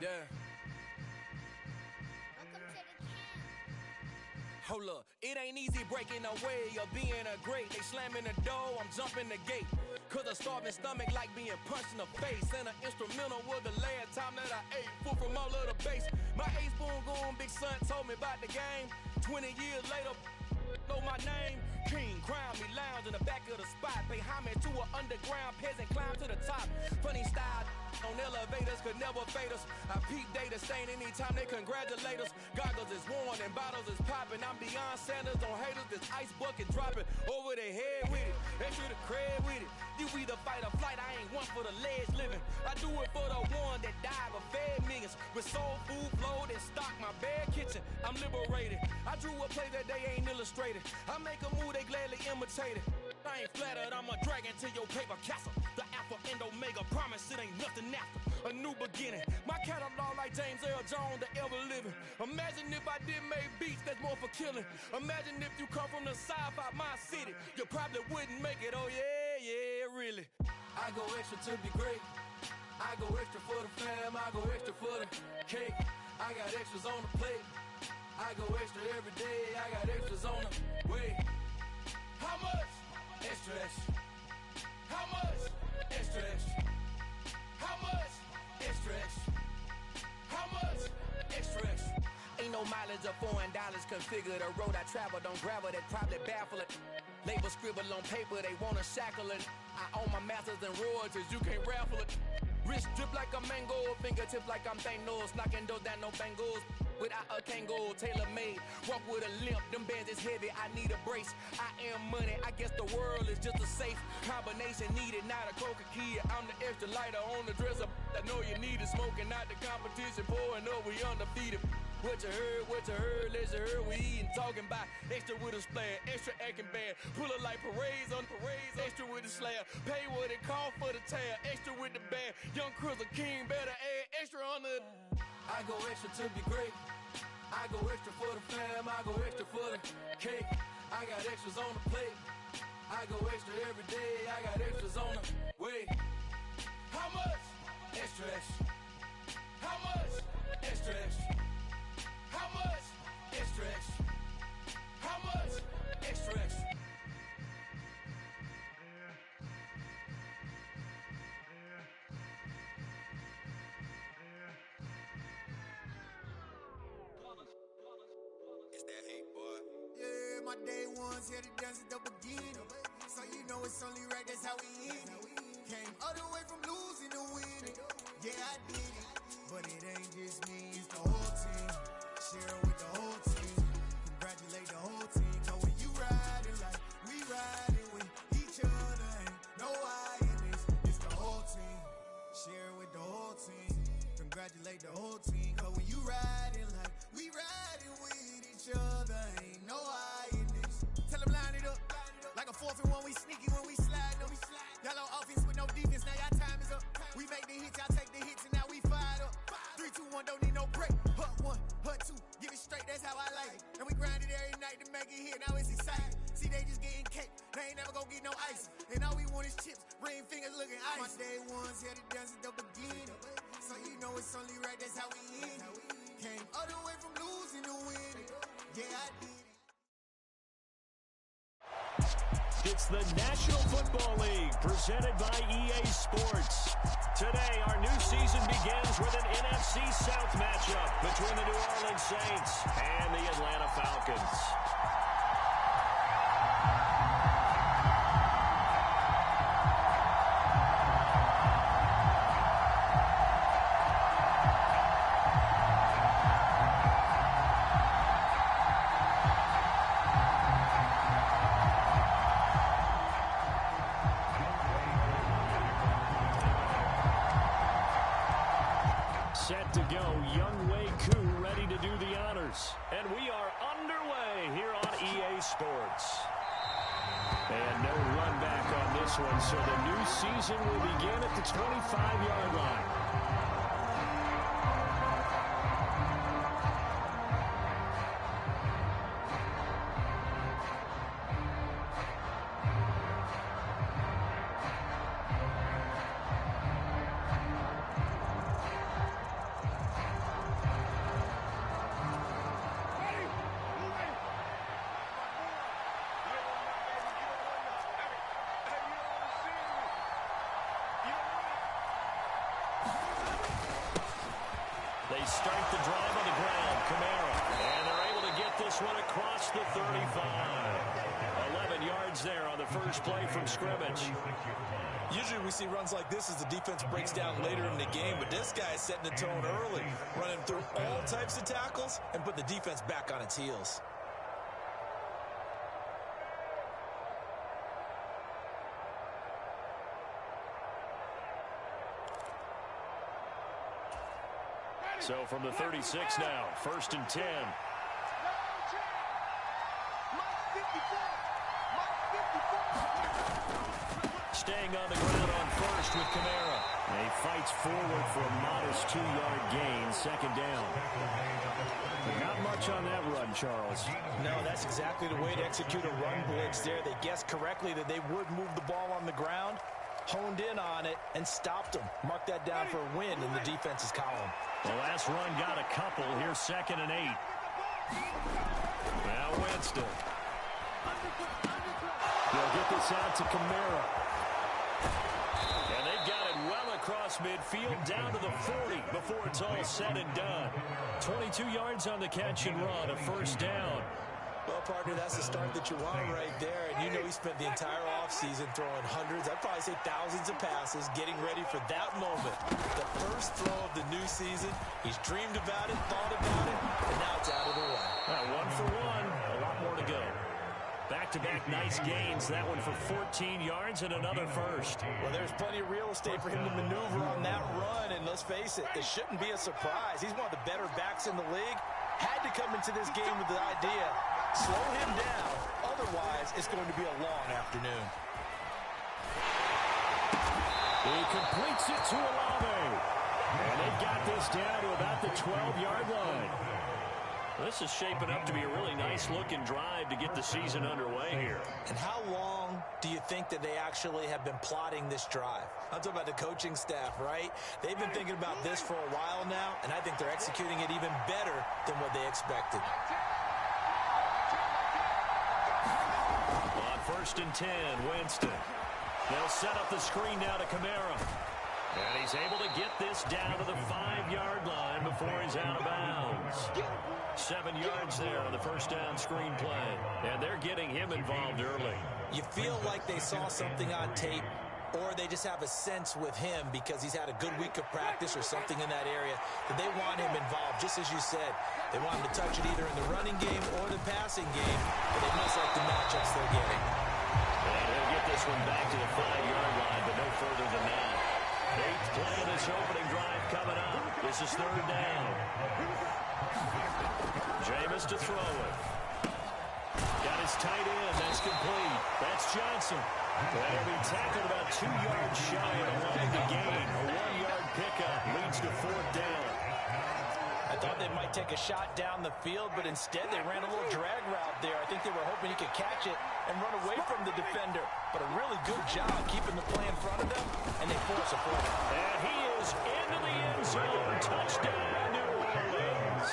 Yeah. Hold up, it ain't easy breaking away or being a great. They slamming the door, I'm jumping the gate. Cause a starving stomach like being punched in the face. And an instrumental was the last time that I ate food from all of the bass. My ace boom goon, big son told me about the game. 20 years later, know my name. King, crown me, lounge in the back of the spot. Pay homage to an underground peasant, climb to the top. Funny style on elevators could never fade us. I peep data stain anytime they congratulate us. Goggles is worn and bottles is popping. I'm beyond Sanders on haters. This ice bucket dropping over their head with it. Extra the cred with it. You either fight or flight. I ain't one for the ledge living. I do it for the one that died but fed millions. With soul food flowed and stocked my bare kitchen. I'm liberated. I drew a play that they ain't illustrated. I make a move they gladly imitated. I ain't flattered, I'm a dragon to your paper castle. The alpha and omega, promise it ain't nothing after. A new beginning, my catalog like James L. Jones, the ever living. Imagine if I did make beats that's more for killing. Imagine if you come from the south out my city. You probably wouldn't make it, oh yeah, yeah, really. I go extra to be great. I go extra for the fam, I go extra for the cake. I got extras on the plate. I go extra every day, I got extras on the way. How much? Extra, extra. How much? Extra, extra. How much? Extra, extra. How much? Extra, extra. Ain't no mileage of $4 configure the road I travel. Don't gravel that probably baffle it. Label scribble on paper, they wanna shackle it. I own my masters and royalties, you can't raffle it. Wrist drip like a mango, fingertips like I'm Thanos, knocking those down no bangles. Without a Kango, tailor-made, walk with a limp, them bands is heavy, I need a brace. I am money, I guess the world is just a safe combination needed, not a coca key. I'm the extra lighter on the dresser, I know you need it, smoking out the competition, pouring up, we undefeated. What you heard, let's you heard, we eating, talking about extra with a splash, extra acting bad, pull it like parades on parades, extra with the slab, pay what it cost for the tab, extra with the band, young Chris a king, better add extra on the. I go extra to be great. I go extra for the fam, I go extra for the cake. I got extras on the plate. I go extra every day, I got extras on the way. How much? Extra, extra. How much? Extra, extra. How much? Extra, extra. How much? Extra, extra. Yeah, my day ones here to dance at the beginning. So you know it's only right, that's how we end it. Came all the way from losing to winning. Yeah, I did it. But it ain't just me, it's the whole team. Share it with the whole team. Congratulate the whole team. Cause when you riding like we riding with each other, ain't no I in this. It's the whole team. Share it with the whole team. Congratulate the whole team. Cause when you riding like we riding with each other, ain't no I in this. Tell them line it up. Like a 4th and 1, we sneaky when we slide them. Y'all on offense with no defense, now y'all time is up. We make the hits, y'all take the hits, and now we fired up. 3, 2, 1, don't need no break. Hut 1, hut 2, give it straight, that's how I like it. And we grind it every night to make it hit, now it's exciting. See, they just getting cake, they ain't never gonna get no ice. And all we want is chips, ring fingers looking ice. My day ones here to dance at the beginning. So you know it's only right, that's how we end it. Came all the way from losing to winning. Yeah, I did it. It's the National Football League, presented by EA Sports. Today, our new season begins with an NFC South matchup between the New Orleans Saints and the Atlanta Falcons. Set to go, Young Wei Koo ready to do the honors. And we are underway here on EA Sports. And no run back on this one, so the new season will begin at the 25-yard line. They start the drive on the ground. Kamara. And they're able to get this one across the 35. 11 yards there on the first play from scrimmage. Usually we see runs like this as the defense breaks down later in the game, but this guy is setting the tone early, running through all types of tackles and put the defense back on its heels. So from the 36 now, 1st and 10. Staying on the ground on first with Kamara. And he fights forward for a modest 2-yard gain, 2nd down. But not much on that run, Charles. No, that's exactly the way to execute a run blitz there. They guessed correctly that they would move the ball on the ground, honed in on it, and stopped them. Mark that down for a win in the defense's column. The last run got a couple. Here's 2nd and 8. Now Winston. They'll get this out to Kamara. And they've got it well across midfield down to the 40 before it's all said and done. 22 yards on the catch and run, a 1st down. Well, partner, that's the start that you want right there. And you know he spent the entire offseason throwing hundreds, I'd probably say thousands of passes, getting ready for that moment. The first throw of the new season. He's dreamed about it, thought about it, and now it's out of the way. 1 for 1, a lot more to go. Back-to-back nice gains. That one for 14 yards and another first. Well, there's plenty of real estate for him to maneuver on that run. And let's face it, it shouldn't be a surprise. He's one of the better backs in the league. Had to come into this game with the idea, slow him down. Otherwise, it's going to be a long afternoon. He completes it to Olave. And they've got this down to about the 12-yard line. This is shaping up to be a really nice-looking drive to get the season underway here. And how long do you think that they actually have been plotting this drive? I'm talking about the coaching staff, right? They've been thinking about this for a while now, and I think they're executing it even better than what they expected. On 1st and 10, Winston. They'll set up the screen now to Kamara. And he's able to get this down to the 5-yard line before he's out of bounds. 7 yards there on the 1st down screen play. And they're getting him involved early. You feel like they saw something on tape, or they just have a sense with him because he's had a good week of practice or something in that area that they want him involved, just as you said. They want him to touch it either in the running game or the passing game, but they must like the matchups they're getting. And he'll get this one back to the 5-yard line, but no further than that. 8th play of this opening drive coming up. This is 3rd down. Jameis to throw it. Got his tight end. That's complete. That's Johnson. And he'll be tackled about 2 yards shy of the line to gain. A 1-yard pickup leads to 4th down. I thought they might take a shot down the field, but instead they ran a little drag route there. I think they were hoping he could catch it and run away from the defender. But a really good job keeping the play in front of them, and they force a fumble. And he is into the end zone. Touchdown, New Orleans.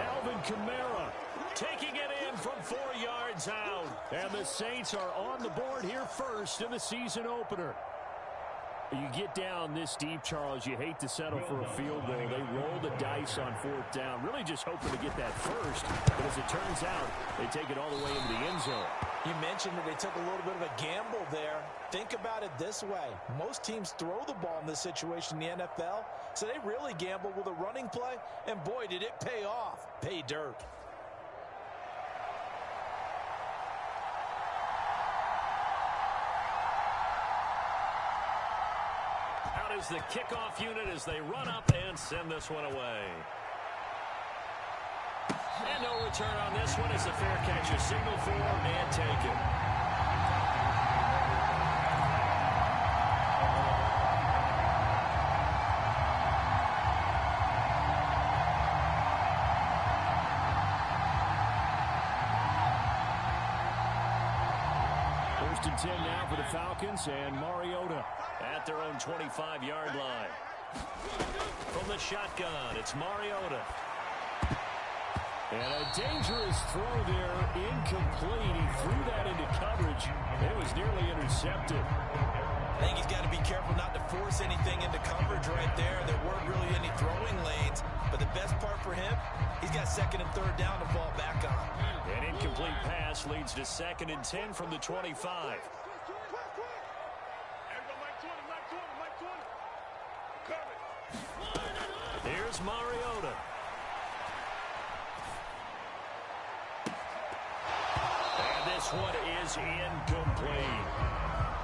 Alvin Kamara taking it in from 4 yards out. And the Saints are on the board here first in the season opener. You get down this deep, Charles, you hate to settle for a field goal. They roll the dice on 4th down, really just hoping to get that first. But as it turns out, they take it all the way into the end zone. You mentioned that they took a little bit of a gamble there. Think about it this way. Most teams throw the ball in this situation in the NFL, so they really gamble with a running play, and boy, did it pay off. Pay dirt. Is the kickoff unit as they run up and send this one away. And no return on this one as the fair catch is signaled for and taken. First and 10 now for the Falcons, and Mariota at their own 25-yard line. From the shotgun, it's Mariota. And a dangerous throw there, incomplete. He threw that into coverage. It was nearly intercepted. I think he's got to be careful not to force anything into coverage right there. There weren't really any throwing lanes. him, he's got second and third down to fall back on. An incomplete pass leads to 2nd and 10 from the 25. Here's Mariota. And this one is incomplete.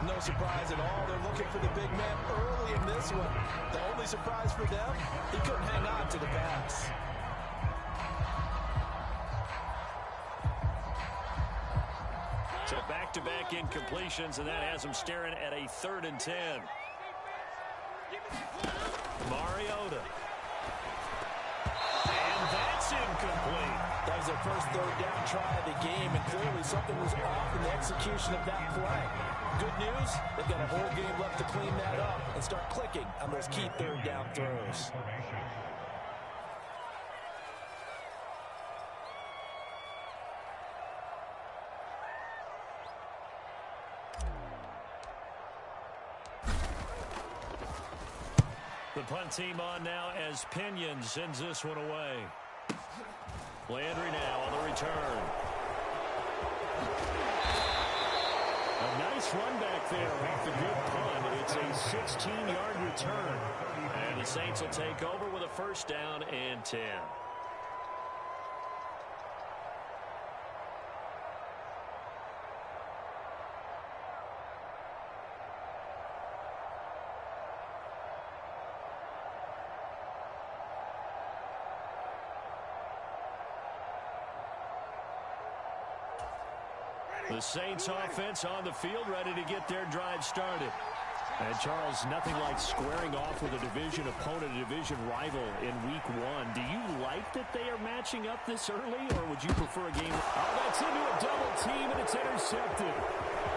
No surprise at all. They're looking for the big man early in this one. The only surprise for them, he couldn't hang on to the pass. So back-to-back incompletions, and that has him staring at a 3rd and 10. Mariota. And that's incomplete. That was their first third down try of the game, and clearly something was off in the execution of that play. Good news, they've got a whole game left to clean that up and start clicking on those key third down throws. The punt team on now as Pinion sends this one away. Landry now on the return. A nice run back there off the good punt. It's a 16-yard return. And the Saints will take over with a 1st down and 10. The Saints offense on the field, ready to get their drive started. And Charles, nothing like squaring off with a division opponent, a division rival in week 1. Do you like that they are matching up this early, or would you prefer a game? Oh, that's into a double team, and it's intercepted.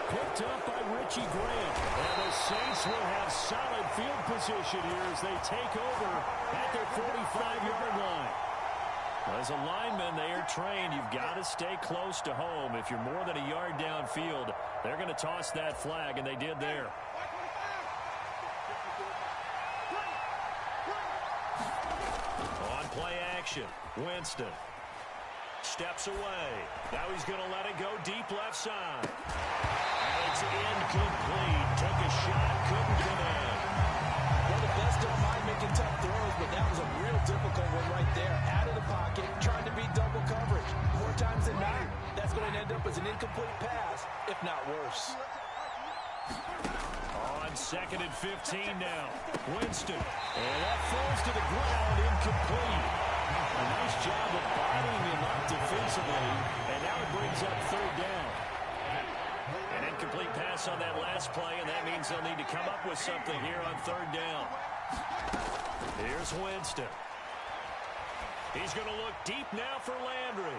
Picked up by Richie Grant. And the Saints will have solid field position here as they take over at their 45-yard line. As a lineman, they are trained. You've got to stay close to home. If you're more than a yard downfield, they're going to toss that flag, and they did there. On play action, Winston steps away. Now he's going to let it go deep left side. And it's incomplete. Took a shot, couldn't come in. Well, the best don't mind making tough throws, but that was a real difficult one right there. Out of the pocket, trying to beat double coverage. More times than not, that's going to end up as an incomplete pass, if not worse. On 2nd and 15 now. Winston. And that falls to the ground, incomplete. A nice job of bodying him up defensively, and now it brings up 3rd down. An incomplete pass on that last play, and that means they'll need to come up with something here on 3rd down. Here's Winston. He's going to look deep now for Landry.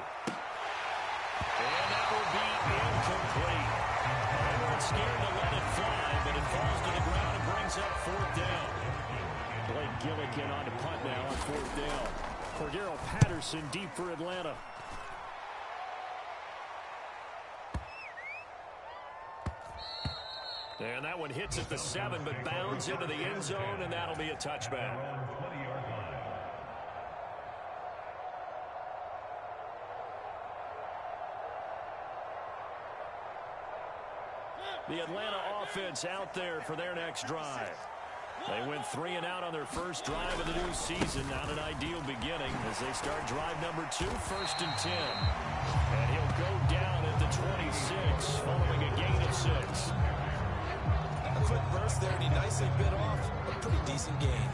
And that will be incomplete. Everyone's scared to let it fly, but it falls to the ground and brings up 4th down. Blake Gillikin on to punt now on 4th down. Cordero Patterson deep for Atlanta. And that one hits at the 7, but bounds into the end zone, and that'll be a touchback. The Atlanta offense out there for their next drive. They went 3 and out on their first drive of the new season. Not an ideal beginning as they start drive number 2, 1st and 10. And he'll go down at the 26 following a gain of 6. A quick burst there, and he nicely bit off a pretty decent gain.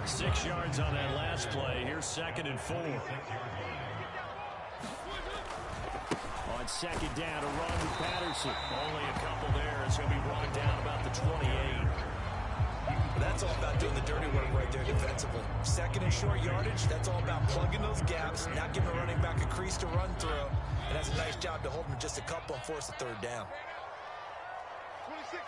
6 yards on that last play. Here's 2nd and 4. On 2nd down, a run with Patterson. Only a couple there as he'll be brought down about the 28. That's all about doing the dirty work right there defensively. 2nd and short yardage, that's all about plugging those gaps, not giving a running back a crease to run through. And that's a nice job to hold him just a couple and force a 3rd down. 26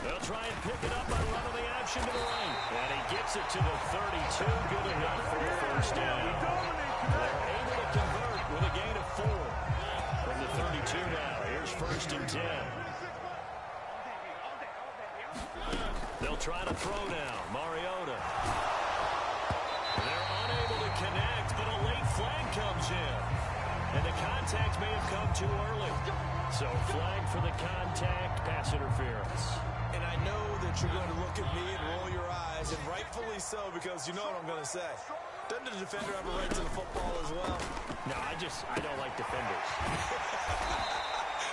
They'll try and pick it up by running the action to the right. And he gets it to the 32. Good enough for a 1st down. They're able to convert with a gain of 4. From the 32 now. Here's 1st and 10. They'll They'll try to throw now. Mariota. They're unable to connect, but a late flag comes in. And the contact may have come too early. So flag for the contact, pass interference. And I know that you're going to look at me and roll your eyes, and rightfully so, because you know what I'm going to say. Doesn't the defender have a right to the football as well? No, I don't like defenders.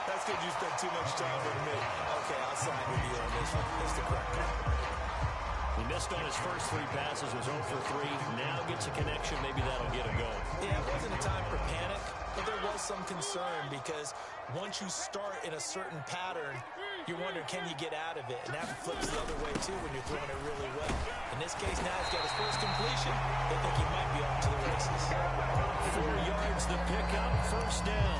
That's because you spent too much time with me. Okay, I'll side with you on this one. That's the correct call. He missed on his first 3 passes, was 0 for 3. Now gets a connection. Maybe that'll get a go. Yeah, it wasn't a time for panic, but there was some concern because once you start in a certain pattern, you're wondering, can you get out of it? And that flips the other way, too, when you're throwing it really well. In this case, now he's got his first completion. They think he might be off to the races. 4 yards the pickup, first down.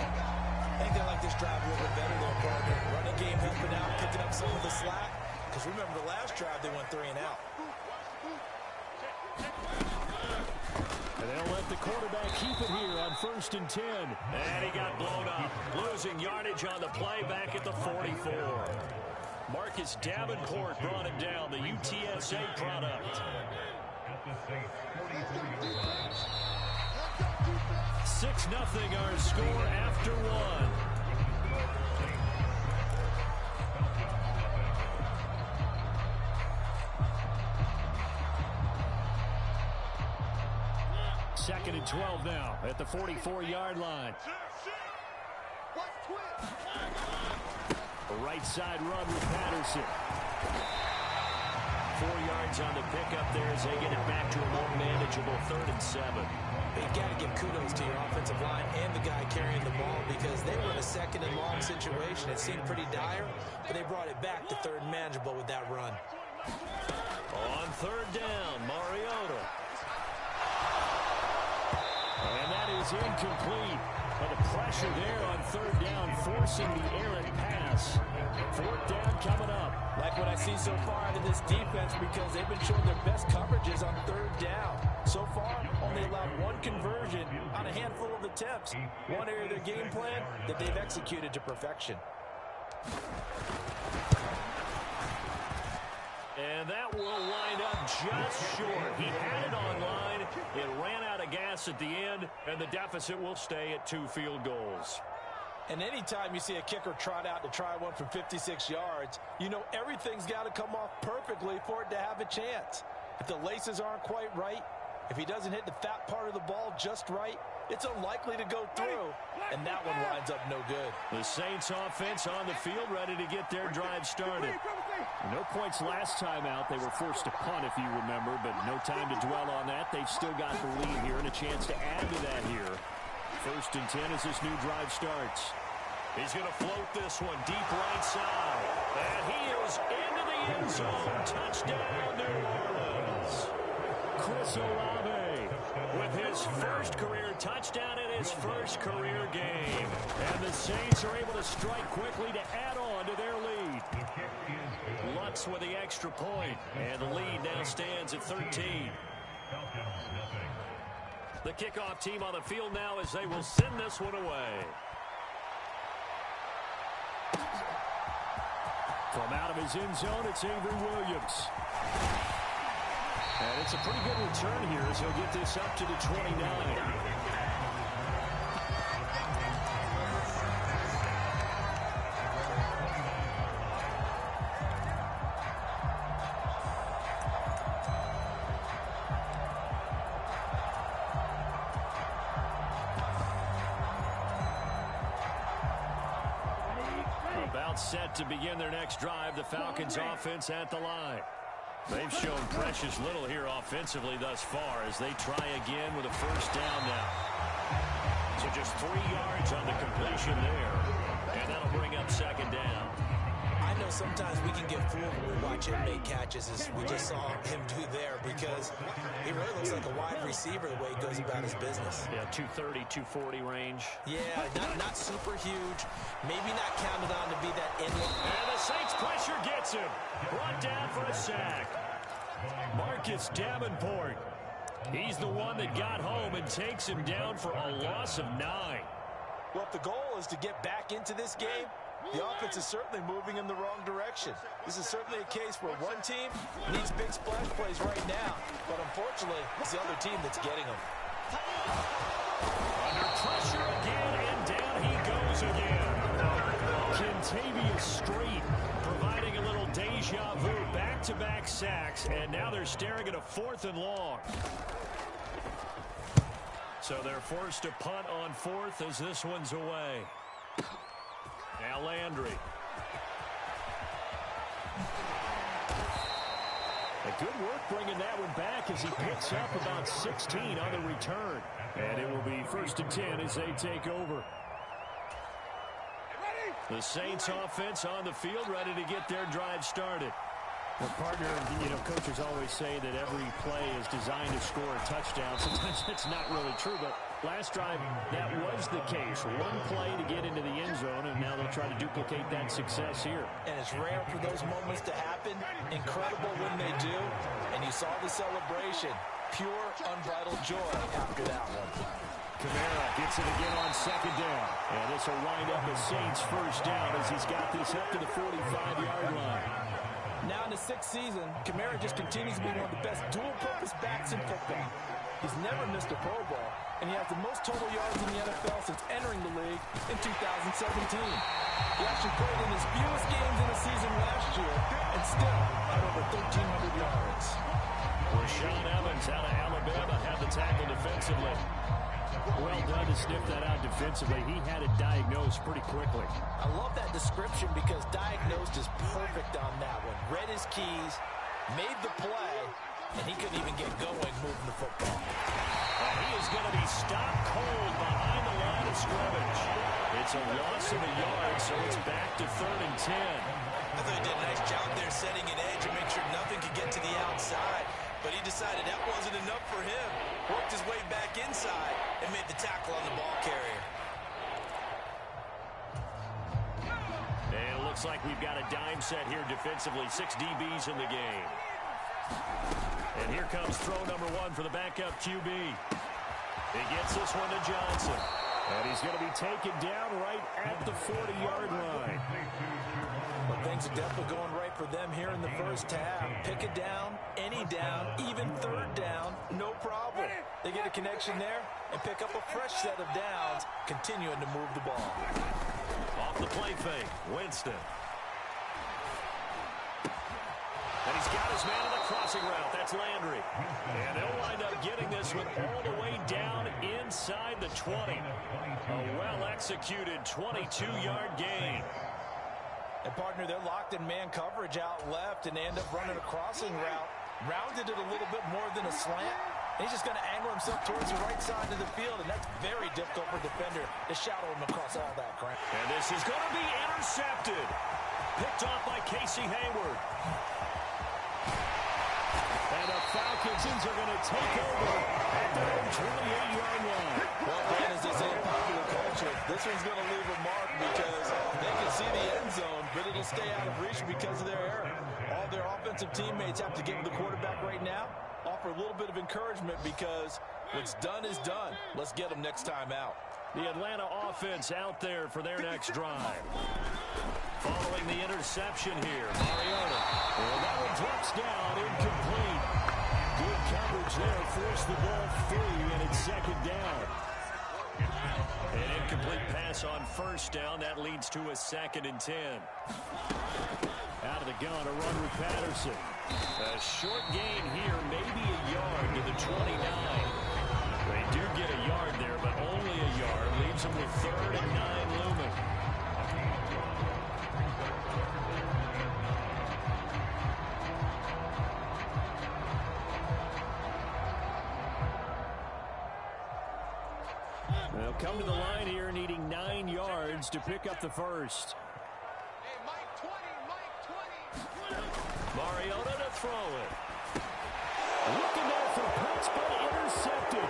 I think they like this drive a little bit better there, partner. Running game helping out, picking up some of the slack. Because remember, the last drive, they went 3 and out. And they'll let the quarterback keep it here on 1st and 10. And he got blown up. Losing yardage on the play back at the 44. Marcus Davenport brought him down, the UTSA product. 6-0 our score after 1. Second and 12 now at the 44-yard line. A right side run with Patterson. 4 yards on the pickup there as they get it back to a more manageable 3rd and 7. You've got to give kudos to your offensive line and the guy carrying the ball because they were in a 2nd and long situation. It seemed pretty dire, but they brought it back to 3rd and manageable with that run. On 3rd down, Mariota. And that is incomplete. But the pressure there on 3rd down, forcing the errant pass. 4th down coming up. Like what I see so far out of this defense because they've been showing their best coverages on 3rd down. So far, only allowed 1 conversion on a handful of attempts. One area of their game plan that they've executed to perfection. And that will wind up just short. He had it on line. It ran out of gas at the end, and the deficit will stay at 2 field goals. And anytime you see a kicker trot out to try one from 56 yards, you know everything's got to come off perfectly for it to have a chance. If the laces aren't quite right, if he doesn't hit the fat part of the ball just right, it's unlikely to go through, and that one winds up no good. The Saints offense on the field ready to get their drive started. No points last time out. They were forced to punt, if you remember, but no time to dwell on that. They've still got the lead here and a chance to add to that here. 1st and 10 as this new drive starts. He's going to float this one deep right side. And he is into the end zone. Touchdown, New Orleans. Chris Olave with his first career touchdown in his first career game. And the Saints are able to strike quickly to add on to their lead. Lutz with the extra point. And the lead now stands at 13. The kickoff team on the field now as they will send this one away. From out of his end zone, it's Avery Williams. And it's a pretty good return here as he'll get this up to the 29. About set to begin their next drive, the Falcons offense at the line. They've shown precious little here offensively thus far as they try again with a first down now. So just 3 yards on the completion there. And that'll bring up 2nd down. I know sometimes we can get fooled when we watch him make catches as we just saw him do there because he really looks like a wide receiver the way he goes about his business. Yeah, 230, 240 range. Yeah, not super huge. Maybe not counted on to be that inlet. And the Saints pressure gets him. Brought down for a sack. Marcus Davenport. He's the one that got home and takes him down for a loss of 9. Well, if the goal is to get back into this game, The offense is certainly moving in the wrong direction. This is certainly a case where one team needs big splash plays right now, but unfortunately, it's the other team that's getting them. Under pressure again, and down he goes again. Kentavious Street providing a little deja vu, back-to-back sacks, and now they're staring at a 4th and long. So they're forced to punt on 4th as this one's away. Now Landry. A good work bringing that one back as he picks up about 16 on the return. And it will be 1st and 10 as they take over. The Saints offense on the field, ready to get their drive started. Well, partner, coaches always say that every play is designed to score a touchdown. Sometimes that's not really true, but last drive, that was the case. One play to get into the end zone, and now they'll try to duplicate that success here. And it's rare for those moments to happen. Incredible when they do. And you saw the celebration. Pure, unbridled joy after that one. Kamara gets it again on 2nd down. And this will wind up a Saints 1st down as he's got this up to the 45-yard line. Now in the 6th season, Kamara just continues to be one of the best dual-purpose backs in football. He's never missed a Pro Bowl, and he has the most total yards in the NFL since entering the league in 2017. He actually played in his fewest games in a season last year and still had over 1,300 yards. Rashaan Evans out of Alabama had the tackle defensively. Well done to sniff that out defensively. He had it diagnosed pretty quickly. I love that description because diagnosed is perfect on that one. Read his keys, made the play, and he couldn't even get going moving the football. And he is going to be stopped cold behind the line of scrimmage. It's a loss of a yard, so it's back to 3rd and 10. I thought he did a nice job there setting an edge and make sure nothing could get to the outside. But he decided that wasn't enough for him. Worked his way back inside and made the tackle on the ball carrier. And it looks like we've got a dime set here defensively. 6 DBs in the game. And here comes throw number 1 for the backup QB. He gets this one to Johnson. And he's going to be taken down right at the 40-yard line. Well, things are definitely going right for them here in the 1st half. Pick it down, any down, even 3rd down, no problem. They get a connection there and pick up a fresh set of downs, continuing to move the ball. Off the play fake, Winston. And he's got his man on the crossing route. That's Landry. And they'll wind up getting this one all the way down inside the 20. A well-executed 22-yard gain. And, partner, they're locked in man coverage out left, and they end up running a crossing route. Rounded it a little bit more than a slant. And he's just going to angle himself towards the right side of the field, and that's very difficult for a defender to shadow him across all that ground. And this is going to be intercepted. Picked off by Casey Hayward. And the Falcons are going to take over at their own 28-yard line. Well, man, as they say in popular culture, this one's going to leave a mark because they can see the end zone, but it'll stay out of reach because of their error. All their offensive teammates have to give the quarterback right now, offer a little bit of encouragement because what's done is done. Let's get them next time out. The Atlanta offense out there for their next drive. Following the interception here, Mariota. Well, that one drops down, incomplete. Good coverage there, forced the ball free, and it's 2nd down. An incomplete pass on 1st down. That leads to a 2nd and 10. Out of the gun, a run with Patterson. A short gain here, maybe a yard to the 29. They do get a yard there, but only a yard. Leaves them with 3rd and 9 looming. They'll come to the line here needing 9 yards to pick up the 1st. Hey, Mike 20, Mike 20. Mariota to throw it. Looking there for Pitts, but intercepted.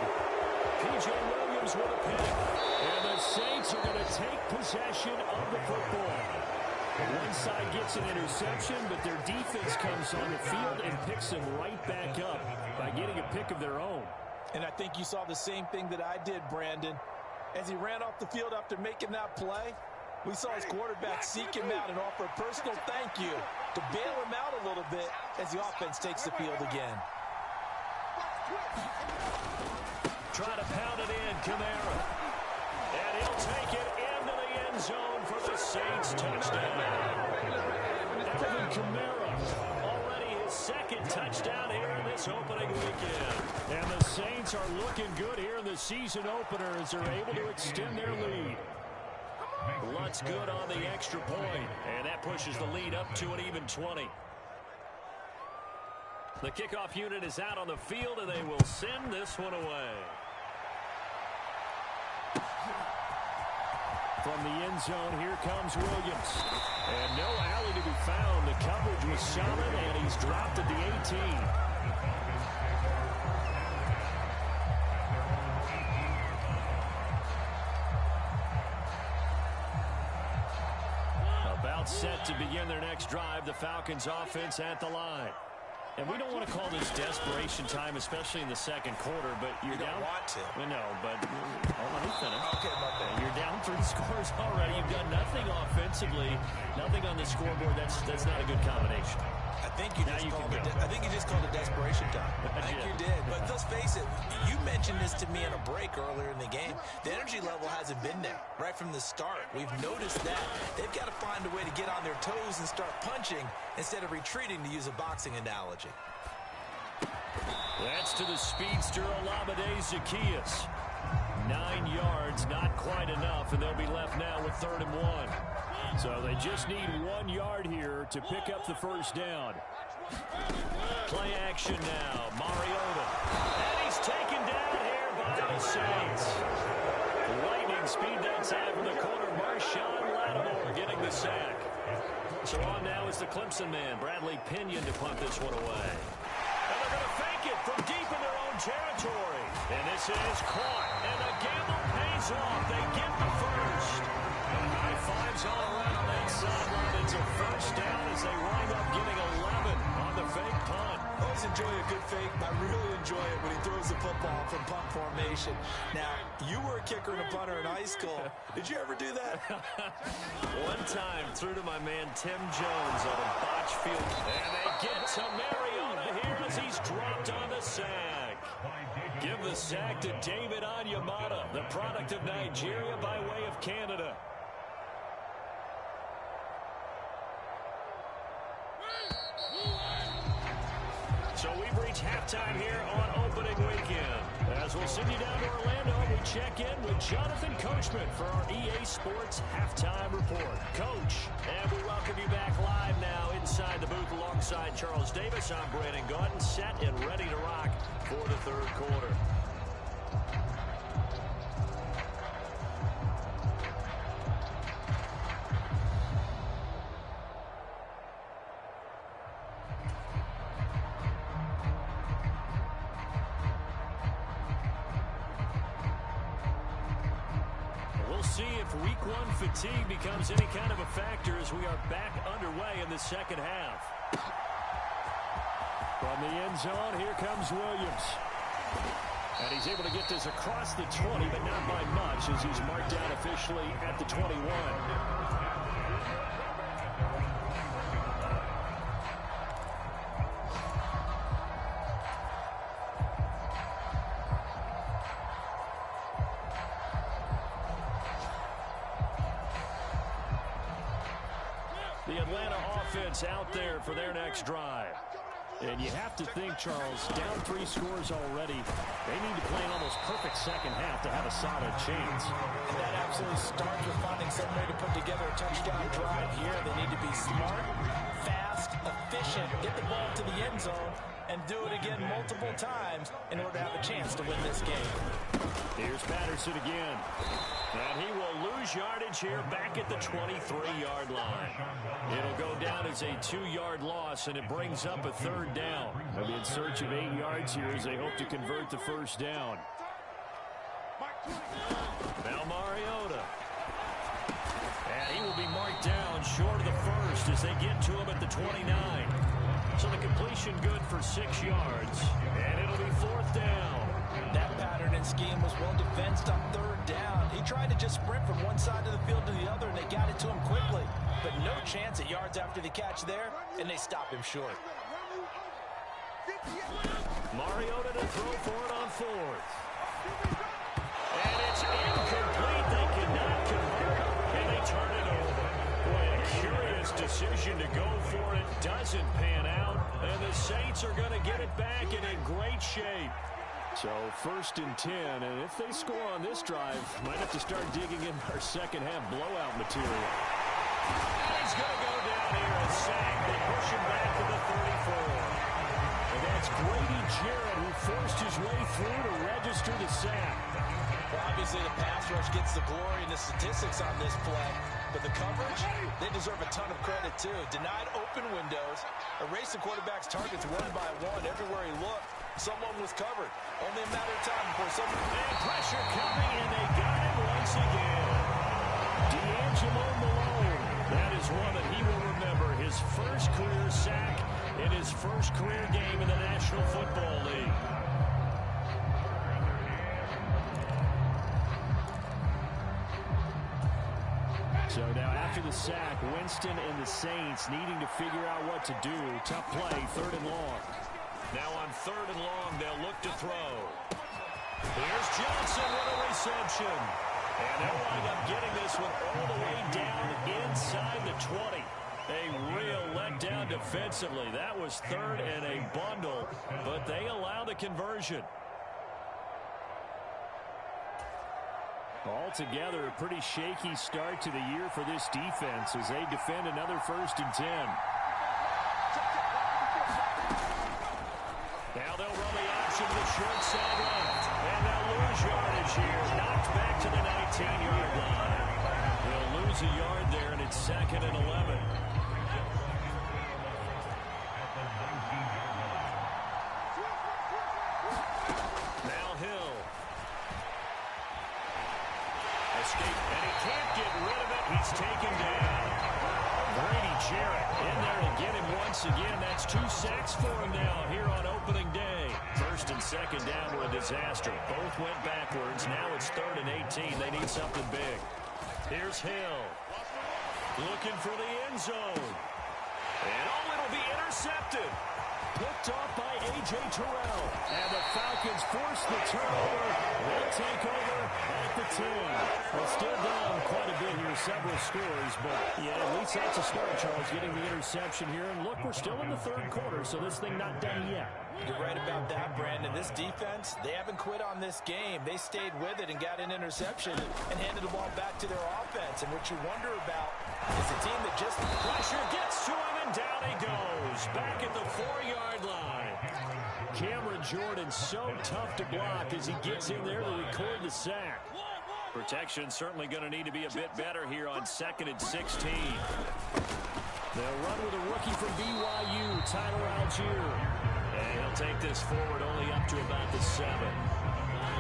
P.J. Williams with a pick. And the Saints are going to take possession of the football. One side gets an interception, but their defense comes on the field and picks them right back up by getting a pick of their own. And I think you saw the same thing that I did, Brandon. As he ran off the field after making that play, We saw his quarterback seek him out and offer a personal thank you to bail him out a little bit as the offense takes the field again. Try to pound it in, Kamara. And he'll take it into the end zone for the Saints touchdown. Alvin Kamara, already his second touchdown here in this opening weekend. And the Saints are looking good here in the season opener as they're able to extend their lead. Lutt's good on the extra point, and that pushes the lead up to an even 20. The kickoff unit is out on the field, and they will send this one away. From the end zone, here comes Williams. And no alley to be found. The coverage was solid, and he's dropped at the 18. About set to begin their next drive, the Falcons offense at the line. And we don't want to call this desperation time, especially in the second quarter, but you're down. You don't want to. No, but let me finish. Okay, my bad. You're down 3 scores already. You've done nothing offensively, nothing on the scoreboard. That's not a good combination. I think you just called it desperation time. I think you did. But let's face it, you mentioned this to me in a break earlier in the game. The energy level hasn't been there right from the start. We've noticed that. They've got to find a way to get on their toes and start punching instead of retreating, to use a boxing analogy. That's to the speedster Olamide Zaccheaus. 9 yards, not quite enough, and they'll be left now with 3rd and 1. So they just need 1 yard here to pick up the first down. Play action now, Mariota. And he's taken down here by the Saints. Lightning speed that time from the corner. Marshawn Lattimore getting the sack. So on now is the Clemson man, Bradley Pinion, to punt this one away. And they're going to fake it from deep in their own territory. And this is caught. And the gamble pays off. They get the first. And high fives all around on that sideline. It's a first down as they wind up getting 11 on the fake punt. I always enjoy a good fake. I really enjoy it when he throws the football from punt formation. Now, you were a kicker and a punter in high school. Did you ever do that? One time, through to my man Tim Jones on a botch field. And they get to Mariota here as he's dropped on the sack. Give the sack to David Onyemata, the product of Nigeria by way of Canada. So we've reached halftime here on opening weekend. As we'll send you down to Orlando, we check in with Jonathan Coachman for our EA Sports Halftime Report. Coach, and we welcome you back live now inside the booth alongside Charles Davis. I'm Brandon Gaudin, set and ready to rock for the third quarter. See if week 1 fatigue becomes any kind of a factor as we are back underway in the second half. From the end zone, here comes Williams. And he's able to get this across the 20, but not by much as he's marked down officially at the 21. The Atlanta offense out there for their next drive. And you have to think, Charles, down 3 scores already. They need to play an almost perfect second half to have a solid chance. And that absolutely starts with finding some way to put together a touchdown drive here. They need to be smart, fast, efficient, get the ball to the end zone, and do it again multiple times in order to have a chance to win this game. Here's Patterson again. And he will lose yardage here back at the 23-yard line. It'll go down as a 2-yard loss, and it brings up a 3rd down. They'll be in search of 8 yards here as they hope to convert the first down. Now Mariota. And he will be marked down short of the first as they get to him at the 29. So the completion good for 6 yards. And it'll be 4th down. That pattern and scheme was well defensed on third down. He tried to just sprint from one side of the field to the other, and they got it to him quickly. But no chance at yards after the catch there, and they stop him short. Mariota to throw for it on fourth. And it's incomplete. They cannot convert, and they turn it over. Boy, a curious decision to go for it. Doesn't pan out, and the Saints are going to get it back and in great shape. So 1st and 10, and if they score on this drive, might have to start digging in our second half blowout material. And he's going to go down here, a sack. They push him back to the 34. And that's Grady Jarrett who forced his way through to register the sack. Well, obviously the pass rush gets the glory and the statistics on this play, but the coverage, they deserve a ton of credit too. Denied open windows, erased the quarterback's targets one by one. Everywhere he looked, someone was covered. Only a matter of time before someone... And pressure coming, and they got him once again. D'Angelo Malone. That is one that he will remember. His first career sack in his first career game in the National Football League. So now after the sack, Winston and the Saints needing to figure out what to do. Tough play, 3rd and long. Now on 3rd and long, they'll look to throw. Here's Johnson with a reception. And they'll wind up getting this one all the way down inside the 20. A real letdown defensively. That was 3rd and a bundle, but they allow the conversion. Altogether, a pretty shaky start to the year for this defense as they defend another 1st and 10. Now they'll run the option to the short side left. And they'll lose yardage here. Knocked back to the 19-yard line. They'll lose a yard there, and it's 2nd and 11. Now Hill. Escape, and he can't get rid of it. He's taken down. Grady Jarrett in there to get him once again. That's 2 sacks for him now here on opening day. 1st and 2nd down were a disaster. Both went backwards. Now it's 3rd and 18. They need something big. Here's Hill. Looking for the end zone. And it'll be intercepted. Picked off by A.J. Terrell. And the Falcons force the turnover. They'll take over at the 10. Well, still down quite a bit here, several scores. But, yeah, at least that's a start, Charles, getting the interception here. And, look, we're still in the 3rd quarter, so this thing not done yet. You're right about that, Brandon. This defense, they haven't quit on this game. They stayed with it and got an interception and handed the ball back to their offense. And what you wonder about is a team that just... Pressure gets to him, and down he goes. Back at the 4-yard line. Cameron Jordan so tough to block as he gets in there to record the sack. Protection certainly going to need to be a bit better here on 2nd and 16. They'll run with a rookie from BYU, Tyler Algier. And he'll take this forward only up to about the 7.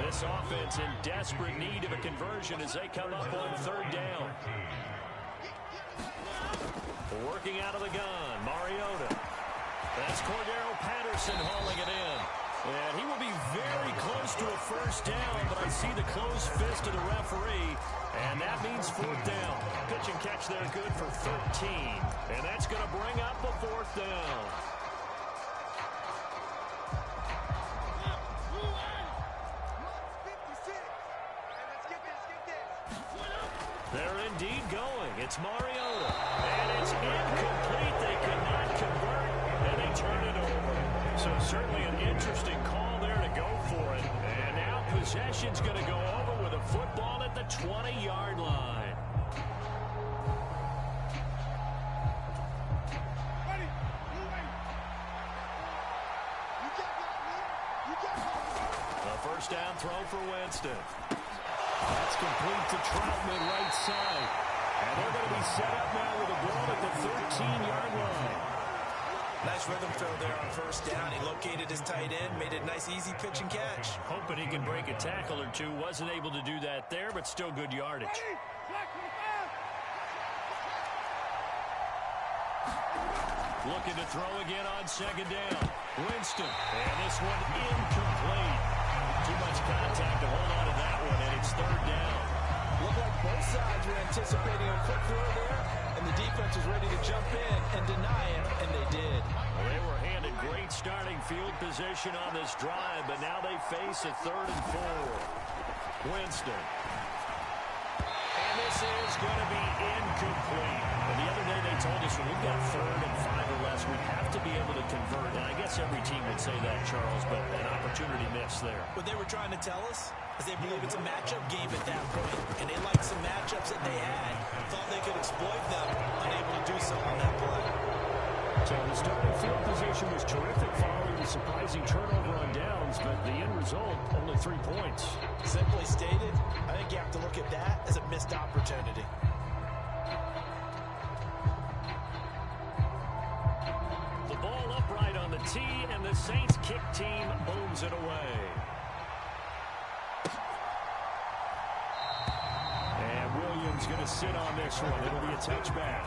This offense in desperate need of a conversion as they come up on 3rd down. Working out of the gun, Mariota. That's Cordero Patterson hauling it in. And he will be very close to a 1st down, but I see the closed fist of the referee, and that means 4th down. Pitch and catch there good for 13, and that's going to bring up a 4th down. They're indeed going. It's Mariota. And it's incomplete. They could not convert, and they turn it over. So certainly an interesting call there to go for it. And now possession's going to go over with a football at the 20-yard line. A 1st down throw for Winston. That's complete to Troutman right side. And they're going to be set up now with a ball at the 13-yard line. Nice rhythm throw there on 1st down. He located his tight end, made a nice easy pitch and catch. Hoping he can break a tackle or two. Wasn't able to do that there, but still good yardage. Looking to throw again on 2nd down. Winston. And this one incomplete. Too much contact to hold on to that one, and it's third down. Looked like both sides were anticipating a quick throw there, and the defense was ready to jump in and deny it, and they did. Well, they were handed great starting field position on this drive, but now they face a 3rd and 4. Winston. And this is going to be incomplete. And the other day they told us when we've got 3rd and 5 or less, we have to be able to convert. And I guess every team would say that, Charles, but an opportunity missed there. What they were trying to tell us is they believe it's a matchup game at that point. And they liked some matchups that they had. Thought they could exploit them. Unable to do so on that play. So the starting field position was terrific following the surprising turnover on downs, but the end result, only 3 points. Simply stated, I think you have to look at that as a missed opportunity. The ball upright on the tee, and the Saints kick team booms it away. And Williams going to sit on this one. It'll be a touchback.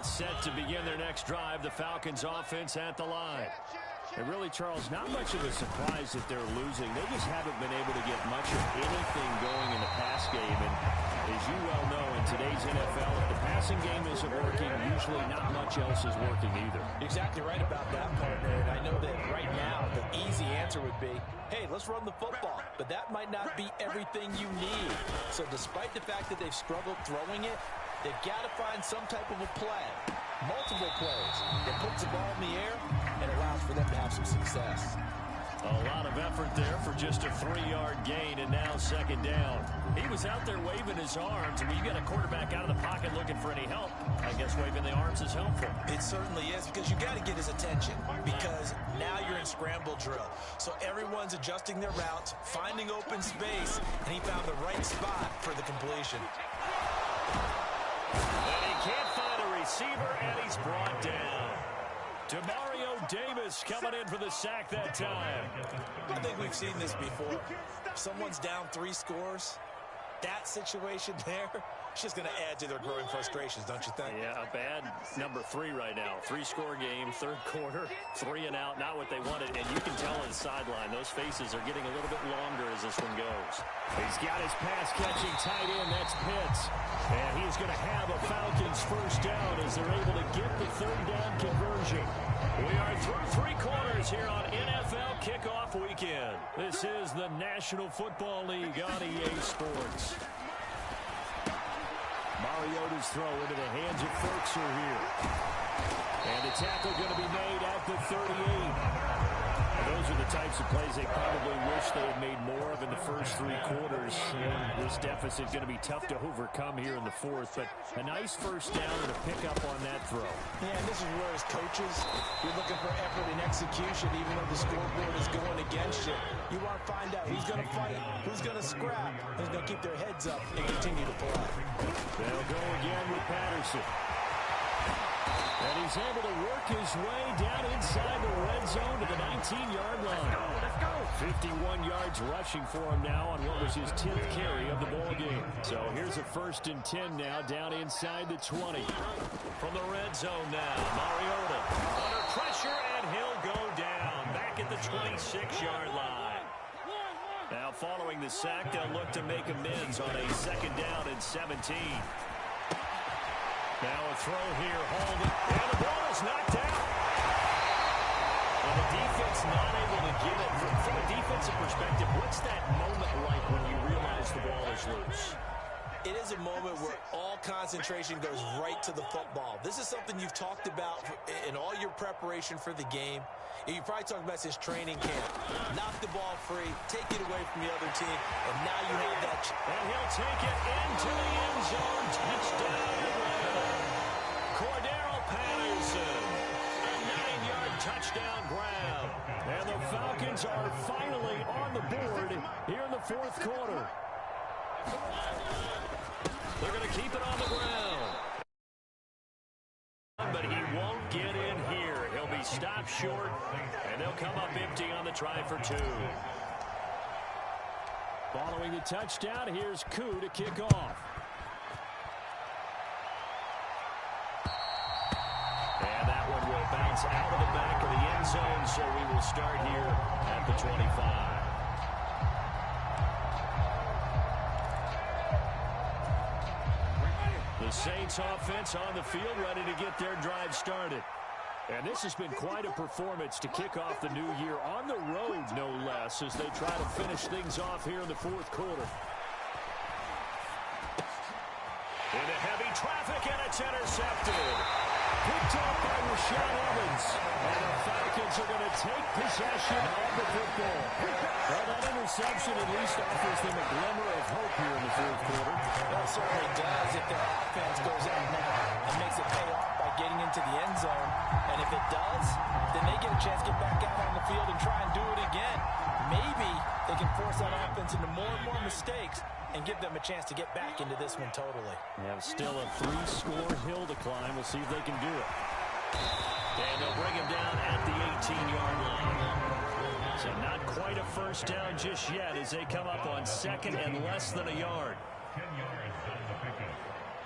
Set to begin their next drive. The Falcons offense at the line. And really, Charles, not much of a surprise that they're losing. They just haven't been able to get much of anything going in the pass game. And as you well know, in today's NFL, if the passing game isn't working, usually not much else is working either. Exactly right about that, partner. And I know that right now the easy answer would be, hey, let's run the football. But that might not be everything you need. So despite the fact that they've struggled throwing it, they've got to find some type of a play, multiple plays that puts the ball in the air and allows for them to have some success. A lot of effort there for just a 3-yard gain, and now 2nd down. He was out there waving his arms, and when you get a quarterback out of the pocket looking for any help, I guess waving the arms is helpful. It certainly is, because you got to get his attention, because now you're in scramble drill. So everyone's adjusting their routes, finding open space, and he found the right spot for the completion. And he can't find a receiver, and he's brought down. Demario Davis coming in for the sack that time. I think we've seen this before. If someone's down 3 scores, that situation there, it's just going to add to their growing frustrations, don't you think? Yeah, a bad number 3 right now. 3-score game, 3rd quarter, 3 and out, not what they wanted. And you can tell on the sideline, those faces are getting a little bit longer as this one goes. He's got his pass-catching tight end, that's Pitts. And he's going to have a Falcons 1st down as they're able to get the 3rd down conversion. We are through 3 quarters here on NFL Kickoff Weekend. This is the National Football League on EA Sports. Mariota's throw into the hands of Ferkser here. And the tackle going to be made at the 38. Those are the types of plays they probably wish they had made more of in the first 3 quarters. And this deficit going to be tough to overcome here in the 4th. But a nice 1st down and a pickup on that throw. Yeah, and this is where as coaches, you're looking for effort and execution, even though the scoreboard is going against you. You want to find out who's going to fight, who's going to scrap, who's going to keep their heads up and continue to play. They'll go again with Patterson. And he's able to work his way down inside the red zone to the 19-yard line. Let's go. 51 yards rushing for him now on what was his 10th carry of the ball game. So here's a 1st and 10 now down inside the 20. From the red zone now, Mariota under pressure, and he'll go down back at the 26-yard line. Now following the sack, they'll look to make amends on a 2nd down and 17. Now a throw here, holding, and the ball is knocked out. And the defense not able to get it. From a defensive perspective, what's that moment like when you realize the ball is loose? It is a moment where all concentration goes right to the football. This is something you've talked about in all your preparation for the game. You probably talked about since training camp. Knock the ball free, take it away from the other team, and now you have that. And he'll take it into the end zone. Touchdown. Cordero Patterson. A 9-yard touchdown grab. And the Falcons are finally on the board here in the 4th quarter. They're going to keep it on the ground. But he won't get in here. He'll be stopped short, and they'll come up empty on the try for 2. Following the touchdown, here's Koo to kick off. offense out of the back of the end zone, so we will start here at the 25. The Saints offense on the field, ready to get their drive started. And this has been quite a performance to kick off the new year on the road, no less, as they try to finish things off here in the fourth quarter. Into heavy traffic, and it's intercepted. Picked up by Rashaan Evans. And the Falcons are going to take possession of the football. Well, that interception at least offers them a glimmer of hope here in the fourth quarter. Well, it certainly does if their offense goes out now and makes it pay off by getting into the end zone. And if it does, then they get a chance to get back out on the field and try and do it again. Maybe they can force that offense into more and more mistakes and give them a chance to get back into this one totally. They have still a 3-score hill to climb. We'll see if they can do it. And they'll bring him down at the 18-yard line. So not quite a first down just yet as they come up on second and less than a yard. 10 yards on the pickup.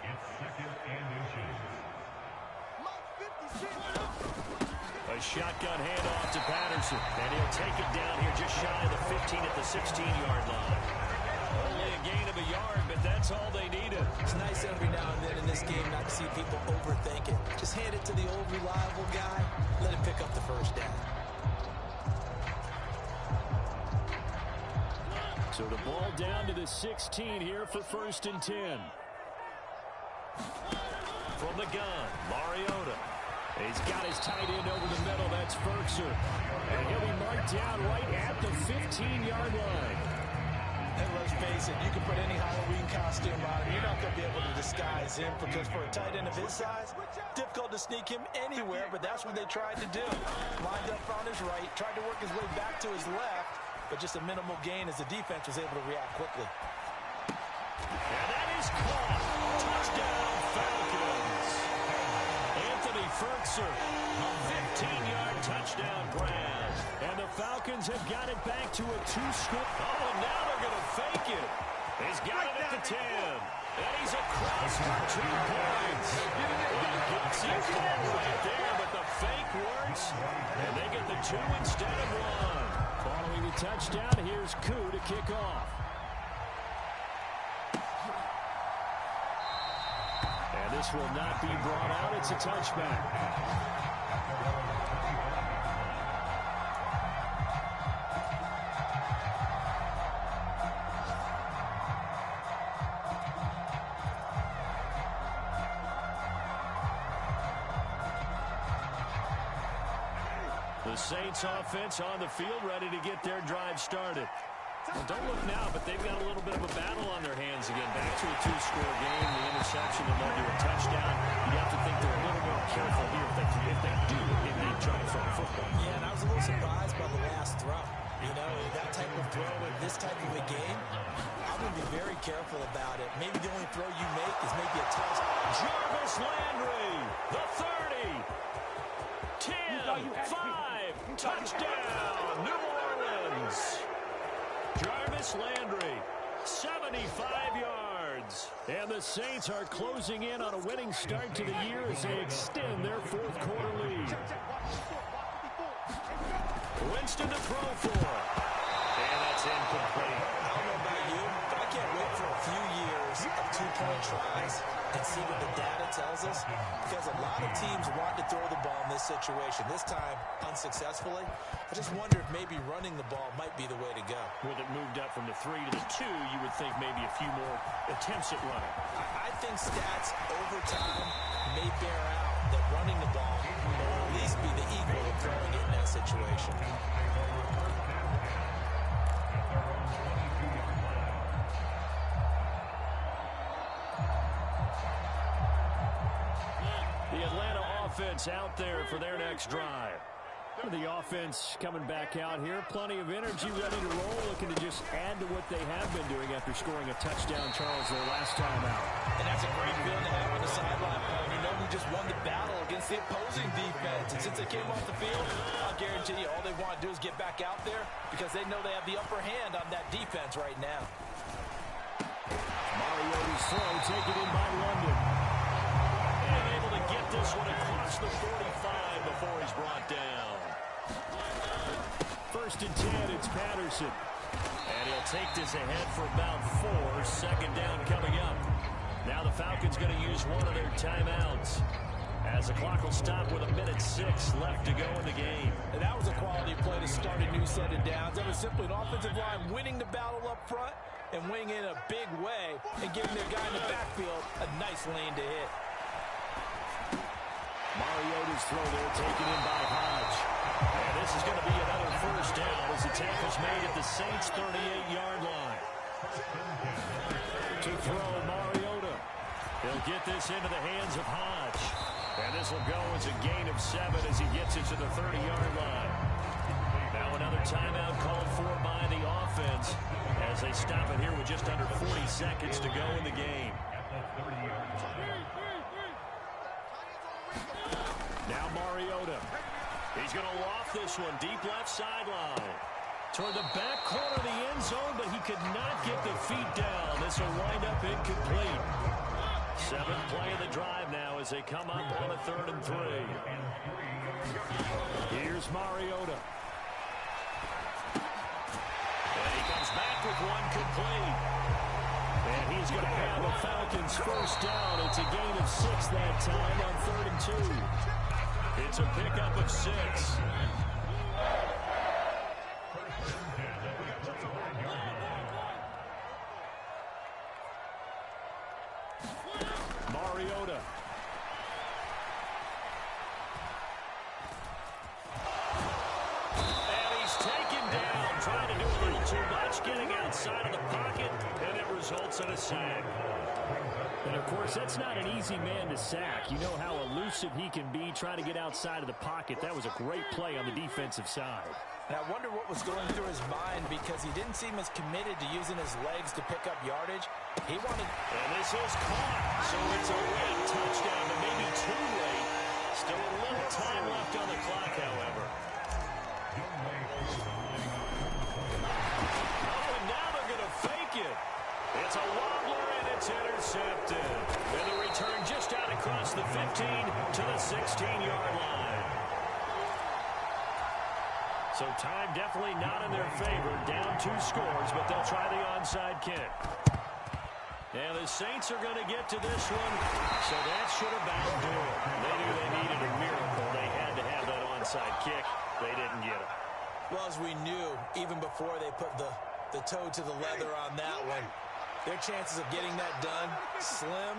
It's second and inches. A shotgun handoff to Patterson. And he'll take it down here just shy of the 15 at the 16-yard line. Only a gain of a yard, but that's all they needed. It's nice every now and then in this game not to see people overthink it. Just hand it to the old reliable guy. Let him pick up the first down. So the ball down to the 16 here for 1st and 10. From the gun, Mariota. He's got his tight end over the middle. That's Ferkser. And he'll be marked down right at the 15-yard line. And let's face it, you can put any Halloween costume on him. You're not going to be able to disguise him because for a tight end of his size, difficult to sneak him anywhere, but that's what they tried to do. Lined up on his right, tried to work his way back to his left, but just a minimal gain as the defense was able to react quickly. And that is caught. Touchdown, Falcons. Anthony Ferkser, a 15-yard touchdown grab. And the Falcons have got it back to a 2-score. Oh, now they're going to fake it. He's got it at the 10. And he's across for 2 points. Gutsy call right there, but the fake works. And they get the 2 instead of 1. Following the touchdown, here's Koo to kick off. And this will not be brought out. It's a touchback. The Saints offense on the field ready to get their drive started. Well, don't look now, but they've got a little bit of a battle on their hands again. Back to a 2-score game. The interception that led to a touchdown. You have to think they're a little more careful here if they try to throw a football. Yeah, and I was a little surprised by the last throw. You know, that type of throw in this type of a game, I'm going to be very careful about it. Maybe the only throw you make is maybe a touchdown. Jarvis Landry, the 30. 10, 5, touchdown, New Orleans. Jarvis Landry, 75 yards. And the Saints are closing in on a winning start to the year as they extend their fourth quarter lead. Winston to throw for. And that's incomplete. I don't know about you, but I can't wait for a few years of 2-point tries and see what the data tells us, because a lot of teams want to throw the ball in this situation. This time, unsuccessfully. I just wonder if maybe running the ball might be the way to go. With it moved up from the 3 to the 2, you would think maybe a few more attempts at running. I think stats over time may bear out that running the ball will at least be the equal of throwing it in that situation. The Atlanta offense out there for their next drive. The offense coming back out here. Plenty of energy, ready to roll, looking to just add to what they have been doing after scoring a touchdown, Charles, their last time out. And that's a great feeling to have on the sideline. You know we just won the battle against the opposing defense. And since they came off the field, I'll guarantee you all they want to do is get back out there because they know they have the upper hand on that defense right now. Mariota's throw taken in by London. And able to get this one across the 45 before he's brought down. 1st and 10, it's Patterson. And he'll take this ahead for about 4. 2nd down coming up. Now the Falcons going to use one of their timeouts, as the clock will stop with 1:06 left to go in the game. And that was a quality play to start a new set of downs. That was simply an offensive line winning the battle up front and winning in a big way and giving their guy in the backfield a nice lane to hit. Mariota's throw there taken in by Hodge. And this is going to be another 1st down as the tackle's made at the Saints' 38-yard line. To throw, Mariota. He'll get this into the hands of Hodge. And this will go as a gain of 7 as he gets it to the 30-yard line. Now another timeout called for by the offense as they stop it here with just under 40 seconds to go in the game. Now Mariota. He's going to loft this one deep left sideline. Toward the back corner of the end zone, but he could not get the feet down. This will wind up incomplete. 7th play of the drive now as they come up on a 3rd and 3. Here's Mariota. And he comes back with one complete. And he's going to have a Falcons 1st down. It's a gain of 6 that time on 3rd and 2. It's a pickup of 6. Mariota. And he's taken down, trying to do a little too much, getting outside of the pocket, and it results in a sack. And, of course, that's not an easy man to sack. You know how elusive he can be trying to get outside of the pocket. That was a great play on the defensive side. And I wonder what was going through his mind, because he didn't seem as committed to using his legs to pick up yardage. He wanted... And this is caught. So it's a late touchdown, but maybe too late. Still a little time left on the clock, however. Oh, and now they're going to fake it. It's a wobbler, and it's intercepted. And the return just out across the 15 to the 16-yard line. So time definitely not in their favor. Down 2 scores, but they'll try the onside kick. And the Saints are going to get to this one, so that should about do it. They knew they needed a miracle. They had to have that onside kick. They didn't get it. Well, as we knew, even before they put the toe to the leather on that one, their chances of getting that done, slim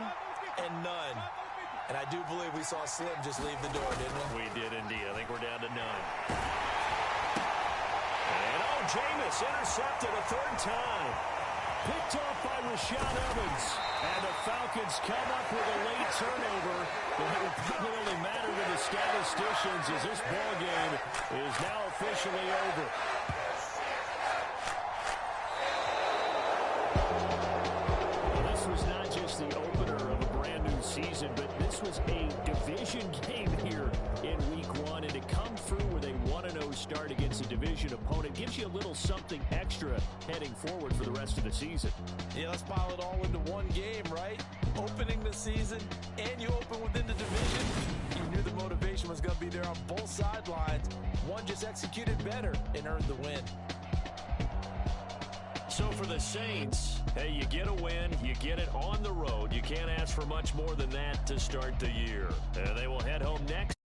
and none. And I do believe we saw Slim just leave the door, didn't we? We did indeed. I think we're down to none. And Jameis intercepted a 3rd time. Picked off by Rashaan Evans. And the Falcons come up with a late turnover. But it will probably only matter to the statisticians as this ball game is now officially over. This was not just the opener of a brand new season, but this was a division game here in week 1. And to come through with a 1-0 start against a division opponent gives you a little something extra heading forward for the rest of the season. Yeah, let's pile it all into one game, right? Opening the season, and you open within the division. You knew the motivation was going to be there on both sidelines. One just executed better and earned the win. So for the Saints, hey, you get a win, you get it on the road. You can't ask for much more than that to start the year. They will head home next.